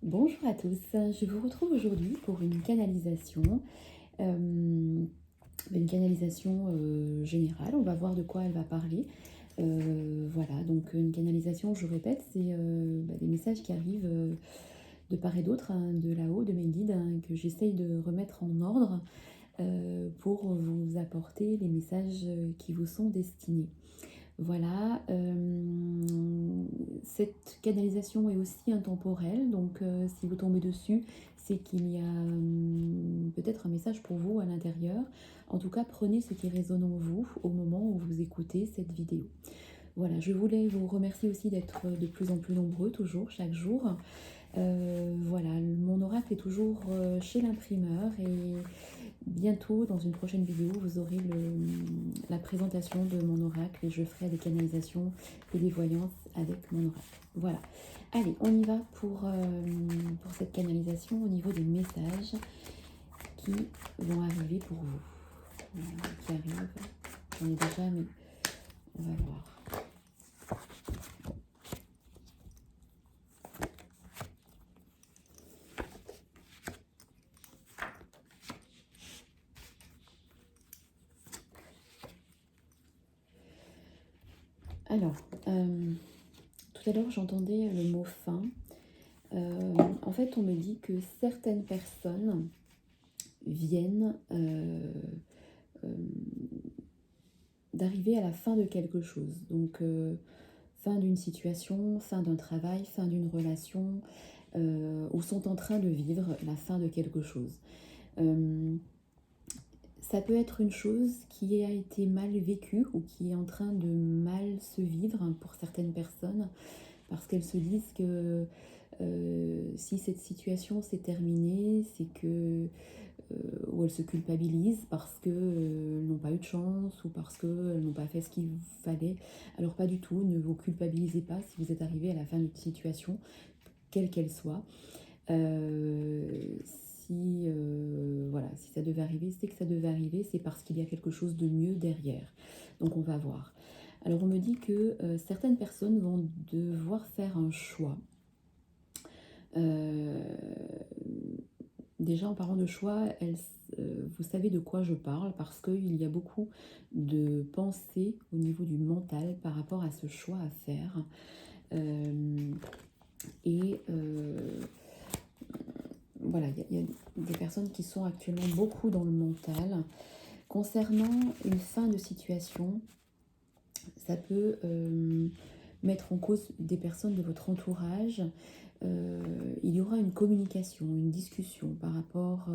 Bonjour à tous, je vous retrouve aujourd'hui pour une canalisation, générale. On va voir de quoi elle va parler. Voilà, donc une canalisation, je répète, c'est des messages qui arrivent de part et d'autre, hein, de là-haut, de mes guides, hein, que j'essaye de remettre en ordre pour vous apporter les messages qui vous sont destinés. Voilà, cette canalisation est aussi intemporelle, donc si vous tombez dessus, c'est qu'il y a peut-être un message pour vous à l'intérieur. En tout cas, prenez ce qui résonne en vous au moment où vous écoutez cette vidéo. Voilà, je voulais vous remercier aussi d'être de plus en plus nombreux, toujours, chaque jour. Voilà, mon oracle est toujours chez l'imprimeur et bientôt, dans une prochaine vidéo, vous aurez la présentation de mon oracle et je ferai des canalisations et des voyances avec mon oracle. Voilà. Allez, on y va pour cette canalisation au niveau des messages qui vont arriver pour vous. Voilà, qui arrivent. J'en ai déjà, mais on va voir. Alors, tout à l'heure, j'entendais le mot fin. En fait, on me dit que certaines personnes viennent d'arriver à la fin de quelque chose. Donc, fin d'une situation, fin d'un travail, fin d'une relation, ou sont en train de vivre la fin de quelque chose. Ça peut être une chose qui a été mal vécue ou qui est en train de mal se vivre, hein, pour certaines personnes, parce qu'elles se disent que si cette situation s'est terminée, c'est que ou elles se culpabilisent parce qu'elles n'ont pas eu de chance ou parce qu'elles n'ont pas fait ce qu'il fallait. Alors pas du tout, ne vous culpabilisez pas si vous êtes arrivé à la fin d'une situation, quelle qu'elle soit. Voilà, si ça devait arriver, c'est que ça devait arriver, c'est parce qu'il y a quelque chose de mieux derrière. Donc on va voir. Alors on me dit que certaines personnes vont devoir faire un choix. Déjà en parlant de choix, vous savez de quoi je parle parce qu'il y a beaucoup de pensées au niveau du mental par rapport à ce choix à faire. Voilà, il y a des personnes qui sont actuellement beaucoup dans le mental. Concernant une fin de situation, ça peut mettre en cause des personnes de votre entourage. Il y aura une communication, une discussion par rapport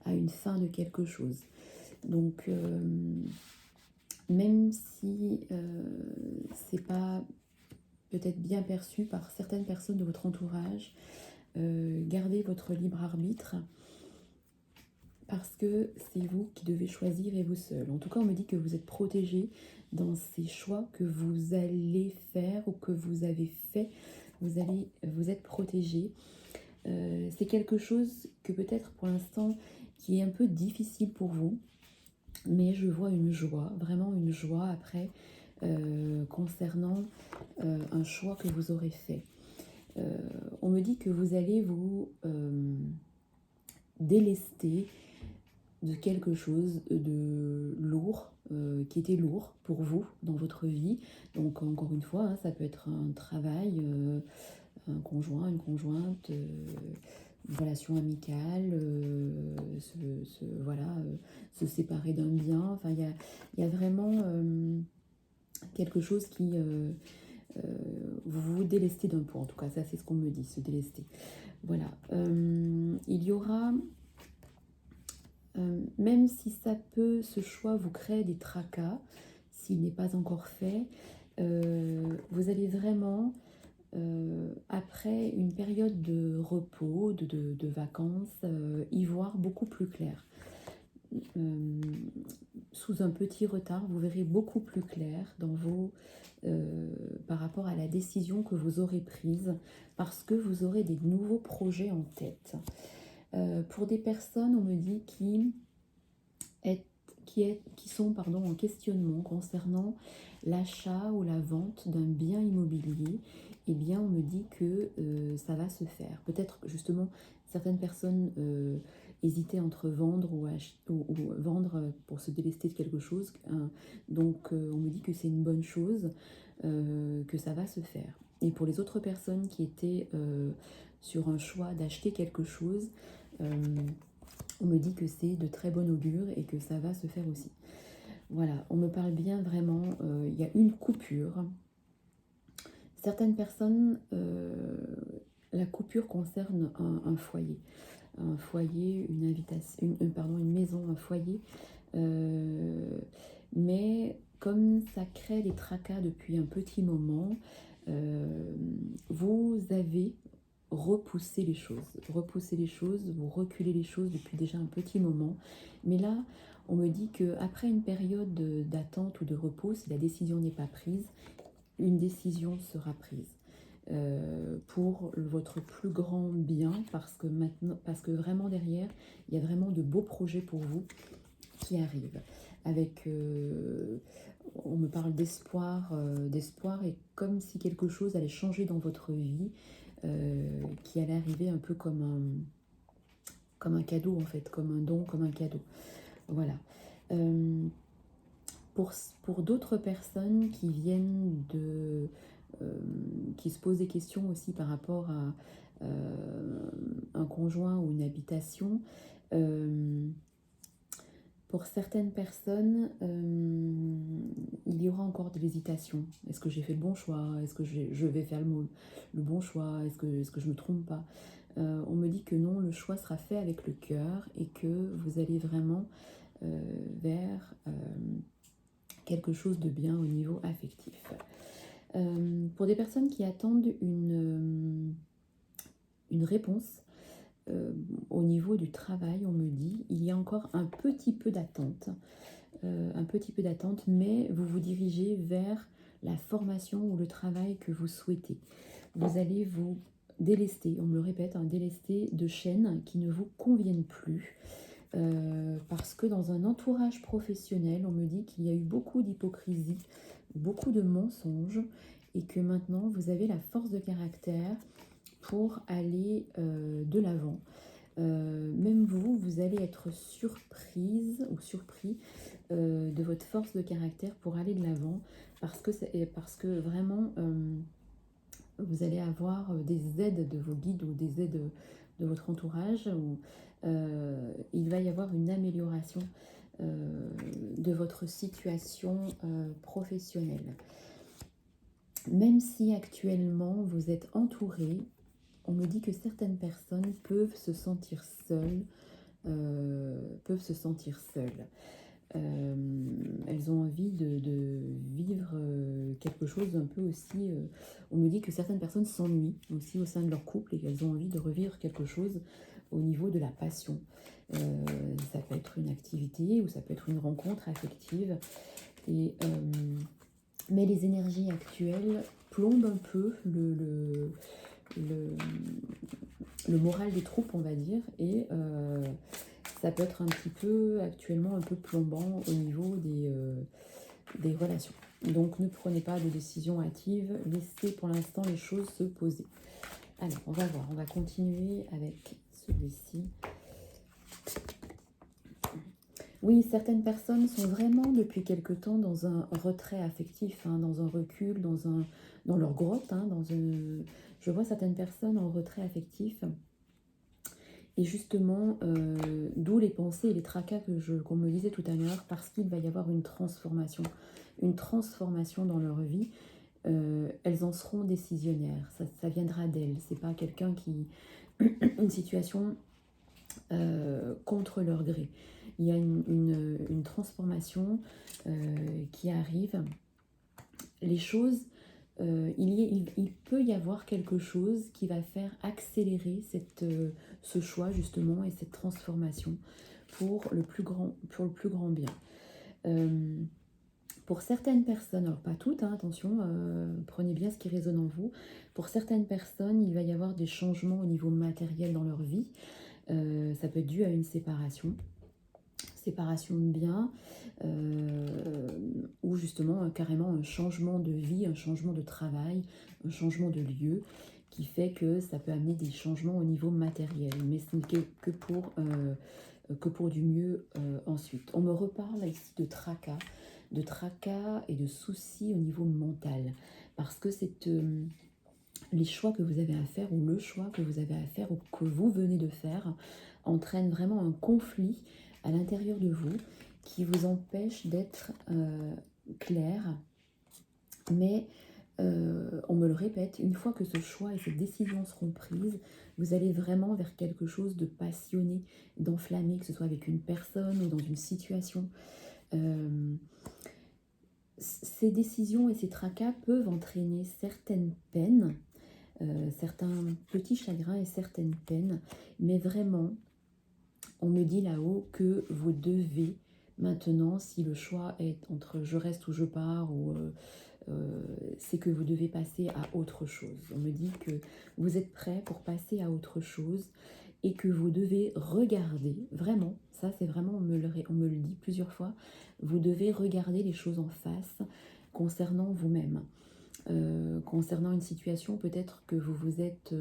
à une fin de quelque chose. Donc, même si c'est pas peut-être bien perçu par certaines personnes de votre entourage, gardez votre libre arbitre parce que c'est vous qui devez choisir et vous seul. En tout cas, on me dit que vous êtes protégé dans ces choix que vous allez faire ou que vous avez fait. Vous êtes protégé. C'est quelque chose que peut-être pour l'instant qui est un peu difficile pour vous, mais je vois une joie, vraiment une joie après concernant un choix que vous aurez fait. On me dit que vous allez vous délester de quelque chose de lourd, qui était lourd pour vous dans votre vie. Donc encore une fois, hein, ça peut être un travail, un conjoint, une conjointe, une relation amicale, se séparer d'un bien. Enfin, il y a vraiment quelque chose qui... vous vous délestez d'un poids, en tout cas, ça c'est ce qu'on me dit, se délester. Voilà. Il y aura... même si ça peut, ce choix vous crée des tracas, s'il n'est pas encore fait, vous allez vraiment, après une période de repos, de vacances, y voir beaucoup plus clair. Sous un petit retard, vous verrez beaucoup plus clair par rapport à la décision que vous aurez prise, parce que vous aurez des nouveaux projets en tête. Pour des personnes, on me dit qui sont en questionnement concernant l'achat ou la vente d'un bien immobilier eh bien on me dit que ça va se faire. Peut-être que justement certaines personnes hésitaient entre vendre ou vendre pour se délester de quelque chose. Donc on me dit que c'est une bonne chose, que ça va se faire. Et pour les autres personnes qui étaient sur un choix d'acheter quelque chose, euh, on me dit que c'est de très bon augure et que ça va se faire aussi. Voilà, on me parle bien vraiment, il y a une coupure. Certaines personnes, la coupure concerne un foyer. Un foyer, une invitation, une maison, un foyer. Mais comme ça crée des tracas depuis un petit moment, vous avez repoussé les choses, vous reculez les choses depuis déjà un petit moment. Mais là, on me dit qu'après une période d'attente ou de repos, si la décision n'est pas prise, une décision sera prise pour votre plus grand bien, parce que vraiment derrière, il y a vraiment de beaux projets pour vous qui arrivent. Avec, on me parle d'espoir, d'espoir, et comme si quelque chose allait changer dans votre vie, qui allait arriver un peu comme un cadeau en fait, comme un don, comme un cadeau. Voilà. Euh, pour d'autres personnes qui viennent qui se posent des questions aussi par rapport à un conjoint ou une habitation, pour certaines personnes, il y aura encore de l'hésitation. Est-ce que j'ai fait le bon choix? Est-ce que je vais faire le bon choix? Est-ce que je ne me trompe pas? On me dit que non, le choix sera fait avec le cœur et que vous allez vraiment vers quelque chose de bien au niveau affectif. Pour des personnes qui attendent une réponse au niveau du travail, on me dit, il y a encore un petit peu d'attente, mais vous vous dirigez vers la formation ou le travail que vous souhaitez. Vous allez vous délester, on me le répète, délester de chaînes qui ne vous conviennent plus. Parce que dans un entourage professionnel, on me dit qu'il y a eu beaucoup d'hypocrisie, beaucoup de mensonges, et que maintenant vous avez la force de caractère pour aller de l'avant. Même vous allez être surprise ou surpris de votre force de caractère pour aller de l'avant, parce que vraiment vous allez avoir des aides de vos guides ou des aides de votre entourage, où il va y avoir une amélioration de votre situation professionnelle. Même si actuellement vous êtes entouré, on me dit que certaines personnes peuvent se sentir seules, elles ont envie de vivre quelque chose un peu aussi. On me dit que certaines personnes s'ennuient aussi au sein de leur couple et qu'elles ont envie de revivre quelque chose au niveau de la passion. Ça peut être une activité ou ça peut être une rencontre affective. Mais les énergies actuelles plombent un peu le moral des troupes, on va dire, et ça peut être un petit peu actuellement un peu plombant au niveau des relations. Donc ne prenez pas de décision hâtive, laissez pour l'instant les choses se poser. Alors on va voir, on va continuer avec celui-ci. Oui, certaines personnes sont vraiment depuis quelque temps dans un retrait affectif, dans un recul, dans leur grotte. Je vois certaines personnes en retrait affectif. Et justement, d'où les pensées et les tracas qu'on me disait tout à l'heure, parce qu'il va y avoir une transformation dans leur vie. Elles en seront décisionnaires, ça viendra d'elles. C'est pas quelqu'un qui... une situation contre leur gré. Il y a une transformation qui arrive. Les choses, il peut y avoir quelque chose qui va faire accélérer ce choix justement et cette transformation pour le plus grand bien. Pour certaines personnes, alors pas toutes, attention, prenez bien ce qui résonne en vous. Pour certaines personnes, il va y avoir des changements au niveau matériel dans leur vie. Ça peut être dû à une séparation. séparation de biens, ou justement carrément un changement de vie, un changement de travail, un changement de lieu, qui fait que ça peut amener des changements au niveau matériel, mais ce n'est que pour du mieux ensuite. On me reparle ici de tracas et de soucis au niveau mental, parce que les choix que vous avez à faire, ou le choix que vous avez à faire, ou que vous venez de faire, entraîne vraiment un conflit à l'intérieur de vous qui vous empêche d'être clair. Mais on me le répète, une fois que ce choix et cette décision seront prises, vous allez vraiment vers quelque chose de passionné, d'enflammé, que ce soit avec une personne ou dans une situation. Euh, Ces décisions et ces tracas peuvent entraîner certaines peines, certains petits chagrins et certaines peines, mais vraiment, on me dit là-haut que vous devez maintenant, si le choix est entre je reste ou je pars, ou c'est que vous devez passer à autre chose. On me dit que vous êtes prêt pour passer à autre chose et que vous devez regarder, vraiment, ça c'est vraiment, on me le dit plusieurs fois, vous devez regarder les choses en face concernant vous-même. Concernant une situation, peut-être que vous vous êtes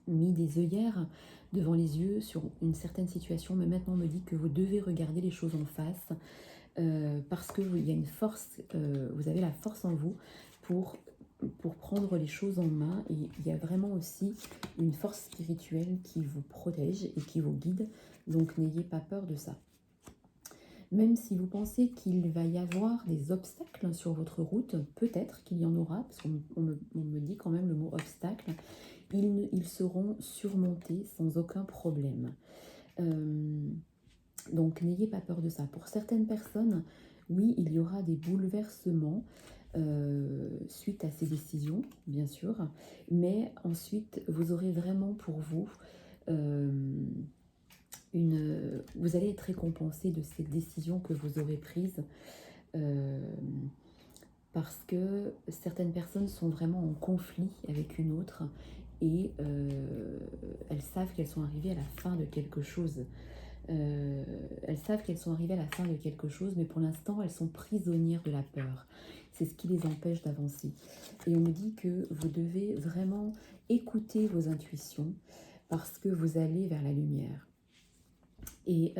mis des œillères devant les yeux sur une certaine situation, mais maintenant on me dit que vous devez regarder les choses en face, parce qu'il y a une force, vous avez la force en vous pour, pour prendre les choses en main, et il y a vraiment aussi une force spirituelle qui vous protège et qui vous guide, donc n'ayez pas peur de ça. Même si vous pensez qu'il va y avoir des obstacles sur votre route, peut-être qu'il y en aura, parce qu'on me dit quand même le mot obstacle, ils seront surmontés sans aucun problème. Donc n'ayez pas peur de ça. Pour certaines personnes, oui, il y aura des bouleversements suite à ces décisions, bien sûr, mais ensuite, vous aurez vraiment pour vous euh, vous allez être récompensé de ces décisions que vous aurez prises, euh, parce que certaines personnes sont vraiment en conflit avec une autre, et elles savent qu'elles sont arrivées à la fin de quelque chose. Elles savent qu'elles sont arrivées à la fin de quelque chose, mais pour l'instant, elles sont prisonnières de la peur. C'est ce qui les empêche d'avancer. Et on me dit que vous devez vraiment écouter vos intuitions, parce que vous allez vers la lumière. Et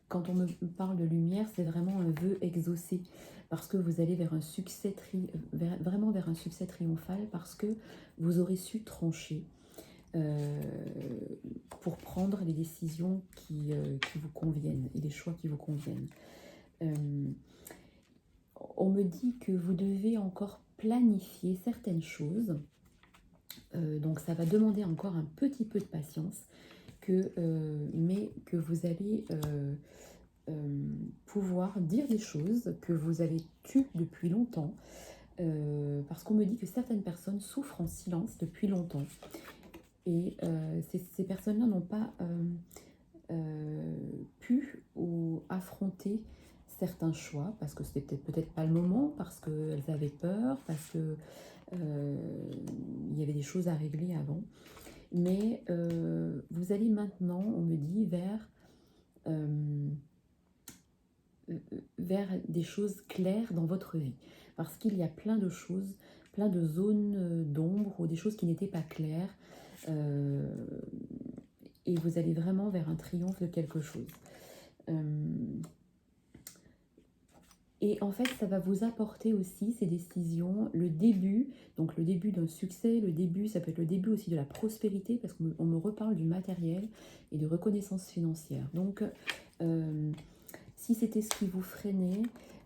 quand on me parle de lumière, c'est vraiment un vœu exaucé, parce que vous allez vers un succès, vraiment vers un succès triomphal, parce que vous aurez su trancher euh, pour prendre les décisions qui vous conviennent et les choix qui vous conviennent. Euh, on me dit que vous devez encore planifier certaines choses, donc ça va demander encore un petit peu de patience, mais que vous allez pouvoir dire des choses que vous avez tues depuis longtemps, parce qu'on me dit que certaines personnes souffrent en silence depuis longtemps, et ces personnes-là n'ont pas pu ou affronter certains choix, parce que c'était peut-être pas le moment, parce qu'elles avaient peur, parce que il y avait des choses à régler avant. Mais vous allez maintenant, on me dit, vers des choses claires dans votre vie. Parce qu'il y a plein de choses, plein de zones d'ombre, ou des choses qui n'étaient pas claires. Et vous allez vraiment vers un triomphe de quelque chose. Et en fait, ça va vous apporter aussi, ces décisions, le début, donc le début d'un succès, le début, ça peut être le début aussi de la prospérité, parce qu'on me reparle du matériel et de reconnaissance financière. Donc, si c'était ce qui vous freinait,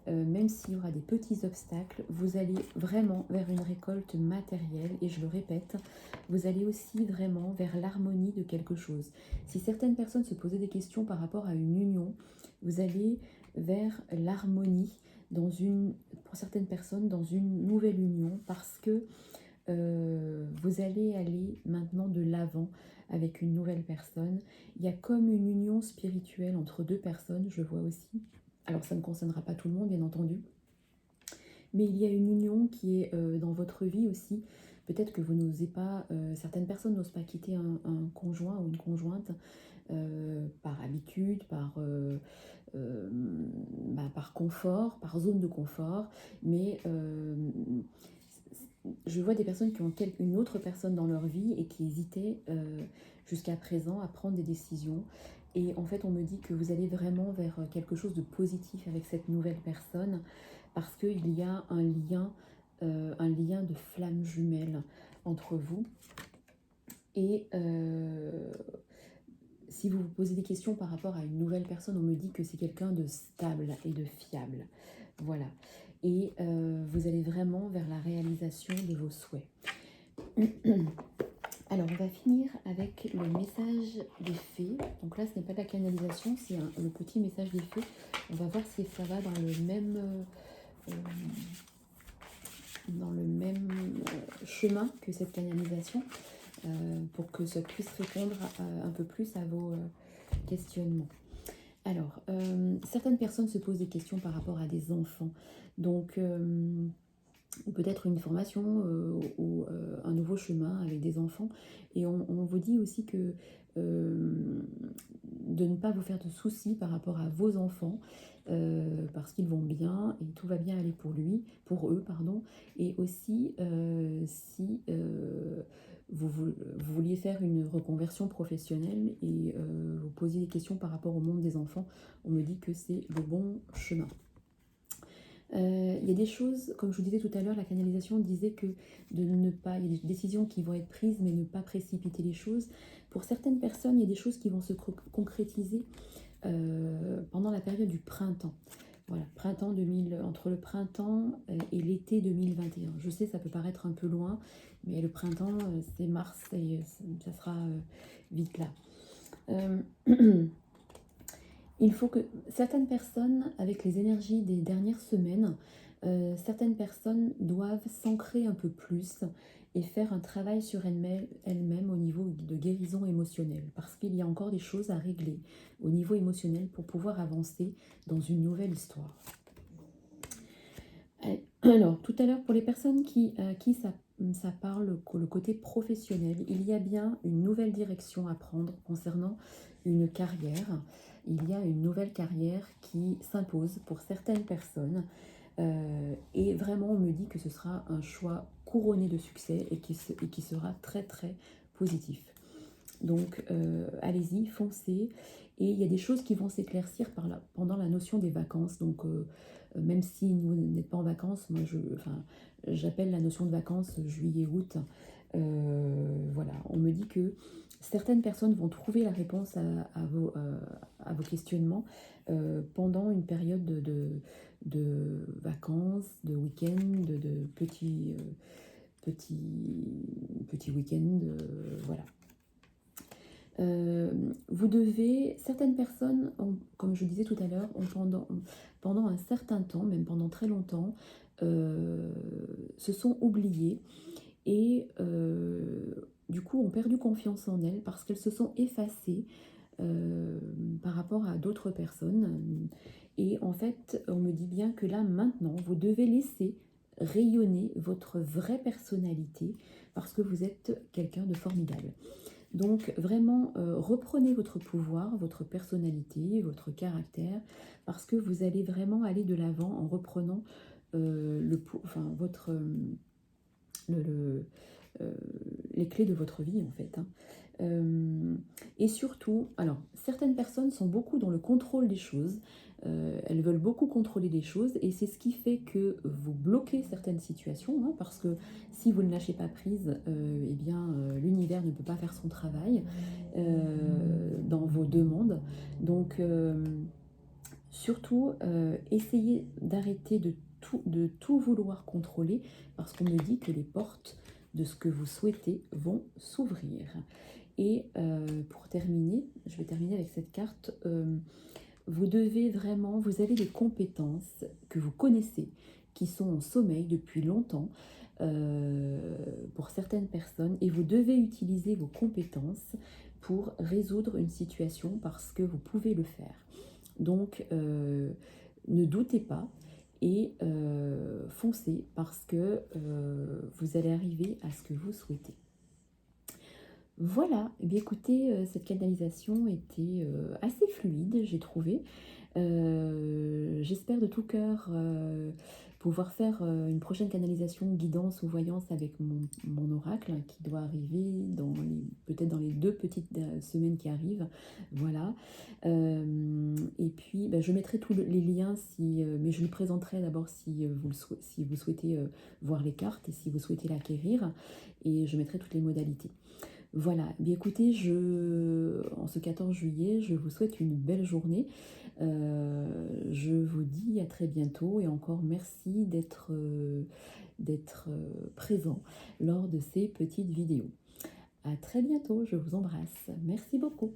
même s'il y aura des petits obstacles, vous allez vraiment vers une récolte matérielle, et je le répète, vous allez aussi vraiment vers l'harmonie de quelque chose. Si certaines personnes se posaient des questions par rapport à une union, vous allez vers l'harmonie pour certaines personnes, dans une nouvelle union, parce que vous allez aller maintenant de l'avant avec une nouvelle personne. Il y a comme une union spirituelle entre deux personnes, je vois aussi. Alors ça ne concernera pas tout le monde, bien entendu, mais il y a une union qui est dans votre vie aussi, Peut-être que vous n'osez pas, certaines personnes n'osent pas quitter un conjoint ou une conjointe par habitude, par confort, par zone de confort, mais je vois des personnes qui ont une autre personne dans leur vie et qui hésitaient jusqu'à présent à prendre des décisions. Et en fait, on me dit que vous allez vraiment vers quelque chose de positif avec cette nouvelle personne parce qu'il y a un lien de flamme jumelle entre vous. Et si vous vous posez des questions par rapport à une nouvelle personne, on me dit que c'est quelqu'un de stable et de fiable. Voilà. Et vous allez vraiment vers la réalisation de vos souhaits. Alors, on va finir avec le message des fées. Donc là, ce n'est pas de la canalisation, c'est le petit message des fées. On va voir si ça va dans le même chemin que cette canalisation, pour que ça puisse répondre un peu plus à vos questionnements. Alors, certaines personnes se posent des questions par rapport à des enfants. Donc, ou peut-être une formation ou un nouveau chemin avec des enfants. Et on vous dit aussi que de ne pas vous faire de soucis par rapport à vos enfants, parce qu'ils vont bien et tout va bien aller pour eux, pardon. Et aussi, si vous vouliez faire une reconversion professionnelle et vous posiez des questions par rapport au monde des enfants, on me dit que c'est le bon chemin. Il y a des choses, comme je vous disais tout à l'heure, la canalisation disait que il y a des décisions qui vont être prises, mais ne pas précipiter les choses. Pour certaines personnes, il y a des choses qui vont se concrétiser pendant la période du printemps. Voilà, entre le printemps et l'été 2021. Je sais, ça peut paraître un peu loin, mais le printemps, c'est mars et ça sera vite là. Il faut que certaines personnes, avec les énergies des dernières semaines, certaines personnes doivent s'ancrer un peu plus et faire un travail sur elles-mêmes au niveau de guérison émotionnelle, parce qu'il y a encore des choses à régler au niveau émotionnel pour pouvoir avancer dans une nouvelle histoire. Alors, tout à l'heure, pour les personnes qui ça parle le côté professionnel, il y a bien une nouvelle direction à prendre concernant une carrière. Il y a une nouvelle carrière qui s'impose pour certaines personnes. Et vraiment, on me dit que ce sera un choix couronné de succès et qui sera très très positif. Donc, allez-y, foncez. Et il y a des choses qui vont s'éclaircir pendant la notion des vacances. Donc, même si vous n'êtes pas en vacances, moi, j'appelle la notion de vacances juillet-août. Voilà, on me dit que certaines personnes vont trouver la réponse à vos questionnements pendant une période de vacances, de week-end, de petits week-ends, voilà. Certaines personnes, comme je disais tout à l'heure, pendant un certain temps, même pendant très longtemps, se sont oubliées et du coup ont perdu confiance en elles parce qu'elles se sont effacées par rapport à d'autres personnes. Et en fait, on me dit bien que là, maintenant, vous devez laisser rayonner votre vraie personnalité parce que vous êtes quelqu'un de formidable. Donc vraiment, reprenez votre pouvoir, votre personnalité, votre caractère, parce que vous allez vraiment aller de l'avant en reprenant les clés de votre vie en fait. Et surtout, alors certaines personnes sont beaucoup dans le contrôle des choses, elles veulent beaucoup contrôler les choses et c'est ce qui fait que vous bloquez certaines situations, hein, parce que si vous ne lâchez pas prise, eh bien l'univers ne peut pas faire son travail dans vos demandes. Donc surtout, essayez d'arrêter de tout vouloir contrôler parce qu'on me dit que les portes de ce que vous souhaitez vont s'ouvrir. Et pour terminer, je vais terminer avec cette carte. Vous avez des compétences que vous connaissez, qui sont en sommeil depuis longtemps pour certaines personnes, et vous devez utiliser vos compétences pour résoudre une situation parce que vous pouvez le faire. Donc, ne doutez pas et foncez parce que vous allez arriver à ce que vous souhaitez. Voilà, eh bien écoutez, cette canalisation était, assez fluide, j'ai trouvé. J'espère de tout cœur, pouvoir faire, une prochaine canalisation, guidance ou voyance avec mon oracle qui doit arriver dans les peut-être dans les 2 petites, semaines qui arrivent. Voilà, et puis, bah, je mettrai tous les liens si, mais je le présenterai d'abord si, si vous souhaitez, voir les cartes et si vous souhaitez l'acquérir et je mettrai toutes les modalités. Voilà, eh bien écoutez, en ce 14 juillet, je vous souhaite une belle journée. Je vous dis à très bientôt et encore merci d'être présent lors de ces petites vidéos. À très bientôt, je vous embrasse. Merci beaucoup.